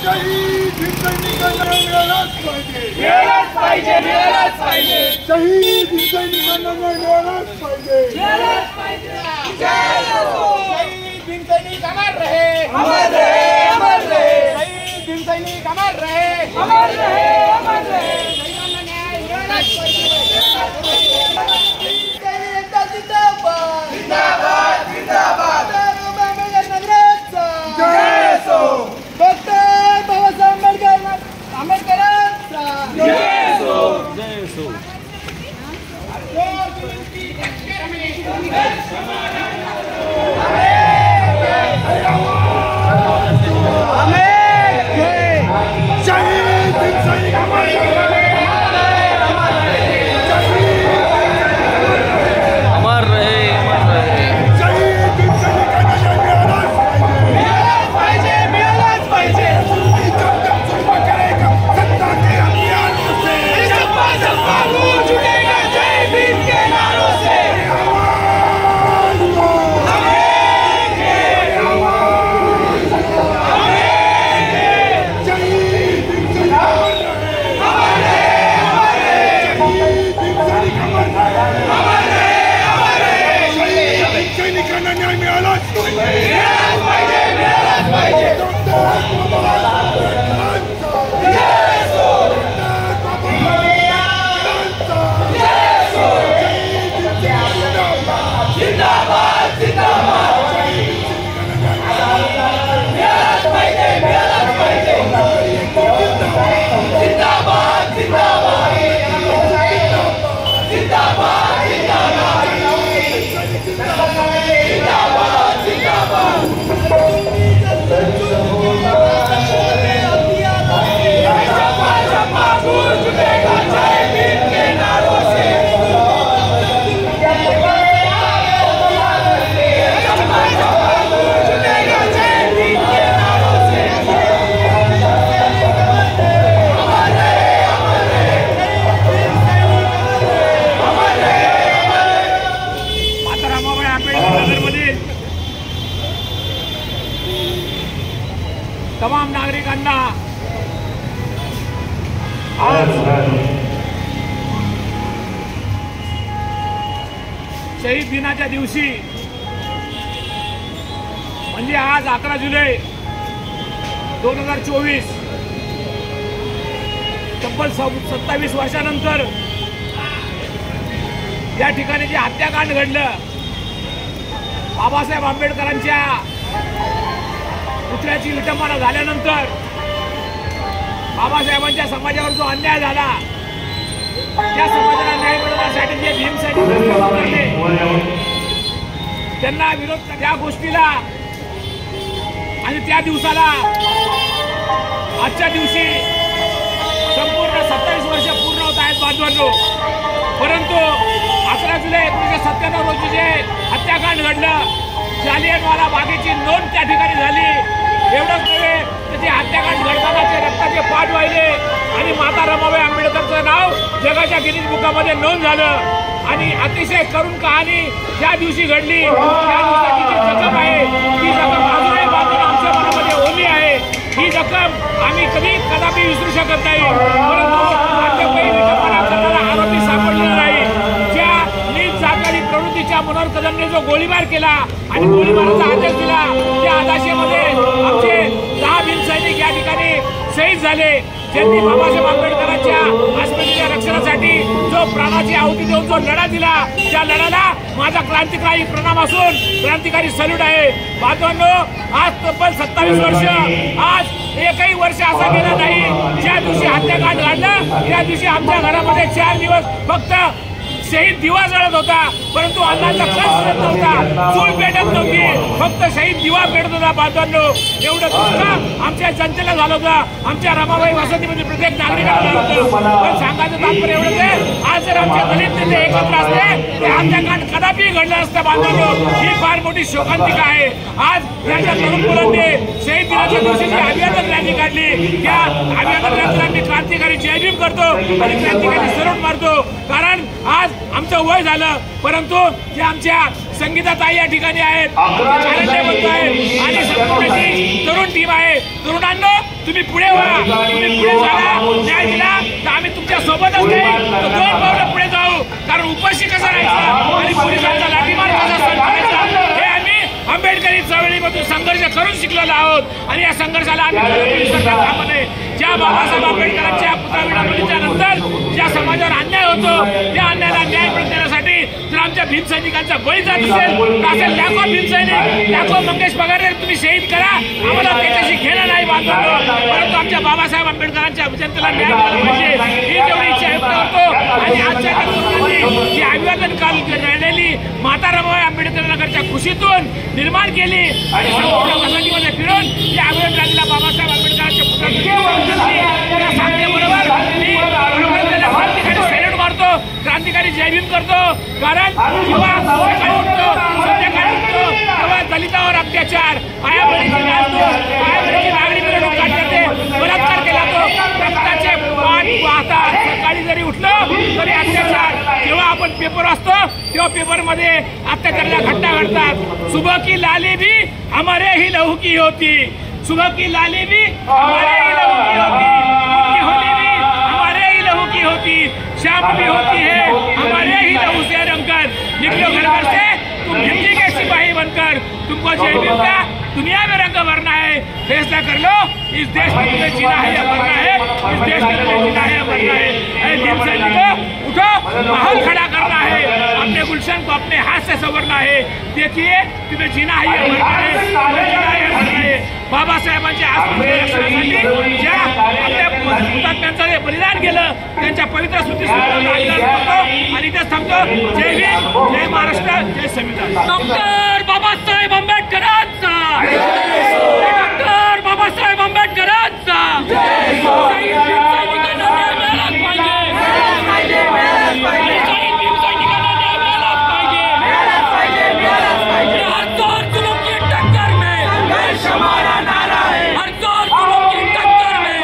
शहीद सैनिकांना मिळालाच पाहिजे, मिळालाच पाहिजे, मिळालाच पाहिजे, शहीद सैनिकांना मिळालाच पाहिजे, मिळालाच पाहिजे। जय हो शहीद सैनिक अमर रहे, अमर रहे, अमर रहे, शहीद सैनिक अमर रहे, अमर रहे, अमर रहे। सैनिकांना न्याय मिळालाच पाहिजे। जनता जिंदाबाद, जिंदाबाद, जिंदाबाद। जय हो डॉक्टर बाबासाहेब आंबेडकरांचा जय हो। शहीद सैनिक अमर रहे, अमर रहे, अमर रहे। शहीद सैनिकांना मिळालाच पाहिजे, मिळालाच पाहिजे। जब तक सुरमा करेगा सत्ता के अभियानों से, सपा सपा गूंज उठेगा जय भीम के नारों से। आवाज दो, शहीद सैनिक अमर रहे, शहीद सैनिक अमर रहे, शहीद सैनिकांना न्याय मिळालाच पाहिजे, मिळालाच पाहिजे। डॉक्टर बाबासाहेब आंबेडकरांचा जिंदाबाद, जिंदाबाद। मिळालाच पाहिजे, मिळालाच पाहिजे। जिंदाबाद, जिंदाबाद, जिंदाबाद, जिंदाबाद, सपा सपा गूंज उठेगा जय भीम के नारों से। सपा सपा गूंज उठेगा जय भीम के नारों से। अमर रहे, अमर रहे, अमर रहे, अमर रहे। आता रमाबाई आंबेडकर नगरमधील तमाम नागरिकांना आज शहीद दिनाच्या दिवशी म्हणजे आज 11 जुलै 2024 तब्बल 27 वर्षानंतर या ठिकाणी जे हत्याकांड घडलं, बाबासाहेब आंबेडकरांच्या पुतळ्याची विटंबना झाल्यानंतर बाबासाहेबांच्या समाजावर जो अन्याय झाला, त्या समाजाला न्याय मिळवण्यासाठी जे भीम सैनिक उतरले, त्यांना विरोध त्या गोष्टीला आणि त्या दिवसाला आजच्या दिवशी संपूर्ण 27 वर्ष पूर्ण होत आहेत बांधवांनो। परंतु 11 जुलै 1997 रोजी जे हत्याकांड घडलं, जालियनवाला बागेची नोंद त्या ठिकाणी झाली। एवढंच नव्हे तर ते हत्याकांड घडताना ते रक्ताचे पाठ वाहिले आणि माता रमाबाई आंबेडकरचं नाव जगाच्या गिनीज बुकामध्ये नोंद झालं। आणि अतिशय करुण कहाणी ज्या दिवशी घडली, त्या दिवसाची जी जखम आहे, ती जखम अजूनही बांधून आमच्या मनामध्ये ओली आहे। ही जखम आम्ही कदापि विसरू शकत नाही। परंतु आमच्या काही विटंबना करणारा आरोपी सापडलेला नाही। ज्या नीच जातवादी प्रवृत्तीच्या मनोहर कदमने जो गोळीबार केला आणि गोळीबाराचा आदेश दिला, त्या आदेशामध्ये आमचे 10 भीम सैनिक या ठिकाणी शहीद झाले, ज्यांनी बाबासाहेब आंबेडकरांच्या अस्मितेच्या रक्षणासाठी जो प्राणाची आहुती देऊन जो लढा दिला, त्या लढ्याला माझा क्रांतिकारी प्रणाम असून क्रांतिकारी सल्यूट आहे। बांधवांनो, आज तब्बल 27 वर्ष, आज एकही वर्ष असा गेला नाही ज्या दिवशी हत्याकांड घडलं त्या दिवशी आमच्या घरामध्ये 4 दिवस फक्त शहीद दिवा जळत होता, परंतु अन्नाचा कस पेटत नव्हता, चूल पेटत नव्हती, फक्त शहीद दिवा पेटत होता। बांधवांनो, एवढं दुःख आमच्या जनतेला झालं होतं, आमच्या रमाबाई वसतिमध्ये प्रत्येक नागरिकाला झालं होतं। पण सांगायचं तात्पर्य एवढंच आहे, आज जर आमचे दलित नेते एकत्र असते ते हत्याकांड कदापि घडलं असतं। बांधवांनो, ही फार मोठी शोकांतिका आहे। आज याच्या तरुण मुलांनी शहीद दिनाच्या दिवशी जी अभियान रॅली काढली, त्या अभियान रॅलीला मी क्रांतिकारी जय भीम करतो आणि क्रांतिकारी सल्यूट मारतो। कारण आज आमचं वय झालं, परंतु जे आमच्या संगीताताई या ठिकाणी आहेत, आणि संपूर्ण जी तरुण टीम आहे, तरुणांनो तुम्ही पुढे व्हा, तुम्ही पुढे झाला, न्याय दिला तर आम्ही तुमच्या सोबतच नाही तर 2 पावलं पुढे जाऊ. कारण उपाशी कसं राहायचं आणि पोलिसांचा लाठीमार कसा सहन करायचा हे आम्ही आंबेडकरी चळवळीमधून संघर्ष करून शिकलेलो आहोत. आणि या संघर्षाला आम्ही सरकारमध्ये ज्या बाबासाहेब आंबेडकरांच्या पुतळा विडावणीच्या नंतर ज्या समाजावर अन्याय होतो त्या अन्यायाला न्याय मिळवून देण्यासाठी जर आमच्या भीम सैनिकांचा बळी जात असेल तर असेल लाखो भीम सैनिक, लाखो मंगेश पगारे तुम्ही शहीद करा, आम्हाला त्याच्याशी घेणं नाही बांधतो. परंतु आमच्या बाबासाहेब आंबेडकरांच्या जनतेला न्याय मिळाला पाहिजे ही तेवढी इच्छा व्यक्त करतो. आणि आजच्या तरुणांनी जी अभिवादन काल रडलेली माता रमाबाई आंबेडकर नगरच्या खुशीतून निर्माण केली आणि संपूर्ण वसतिमध्ये फिरून या अभिवादन रॅलीला बाबासाहेब आंबेडकरांच्या पुतळ्याला सांगण्याबरोबर मी क्रांतिकारी सॅल्यूट मारतो, क्रांतिकारी जय भीम करतो. कारण जेव्हा सकाळी उठतो, संध्याकाळी उठतो तेव्हा दलितावर अत्याचार, आयाबळीची नागरी मिरवणूक काढण्यात बलात्कार केला जातो, रक्ताचे पाठ वाहतात. सकाळी जरी उठलो तरी अत्याचार. जेव्हा आपण पेपर वाचतो तेव्हा पेपरमध्ये अत्याचाराच्या घटना घडतात. सुबह की लाली भी हमारे ही लहू की होती, सुबह की लाली भी हमारे ही लहू की होती, उनकी होली भी हमारे ही लहू की होती, शाम भी होती है हमारे ही लहू से रंगकर, निकलो घर घर से तुम हिंदी के सिपाही बनकर, तुमको जय भीम का दुनिया में रंग भरना है. फैसला कर लो, इस देश में तुम्हें जीना है या मरना है, इस देश में तुम्हें जीना है या मरना है. भीम सैनिकों उठो, माहौल खड़ा करना है, अपने गुलशन को अपने हाथ से संवरना है. देखिए तुम्हें जीना है या मरना है, तुम्हें जीना है या मरना है. बाबासाहेबांच्या आत्महत्या रक्षणासाठी ज्या आपल्या हुतात्म्यांचं जे बलिदान केलं त्यांच्या पवित्र स्मृतीस्थळाला अभिवादन करतो आणि इथेच थांबतो. जय भीम, जय महाराष्ट्र, जय संविधान. डॉक्टर बाबासाहेब आंबेडकरांचा, डॉक्टर बाबासाहेब आंबेडकरांचा. सैनिकांना न्याय मिळालाच पाहिजे, भीम सैनिकांना न्याय मिळालाच पाहिजे. हर जोर जुलूम की टक्कर में हमारा नारा है, हर जोर जुलूम की टक्कर में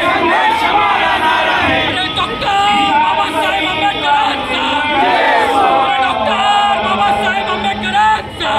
हमारा नारा है. डॉक्टर बाबासाहेब आंबेडकरांचा, डॉक्टर बाबासाहेब आंबेडकरांचा.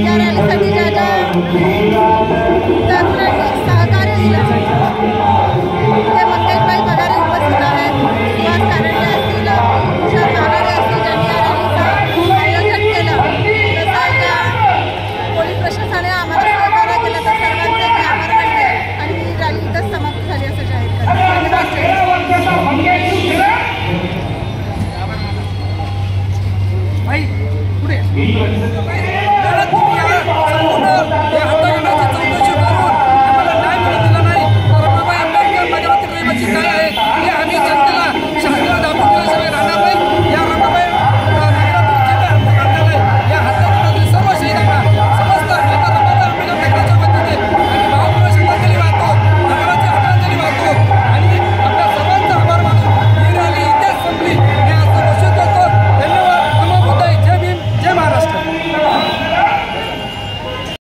या रॅलीसाठी ज्या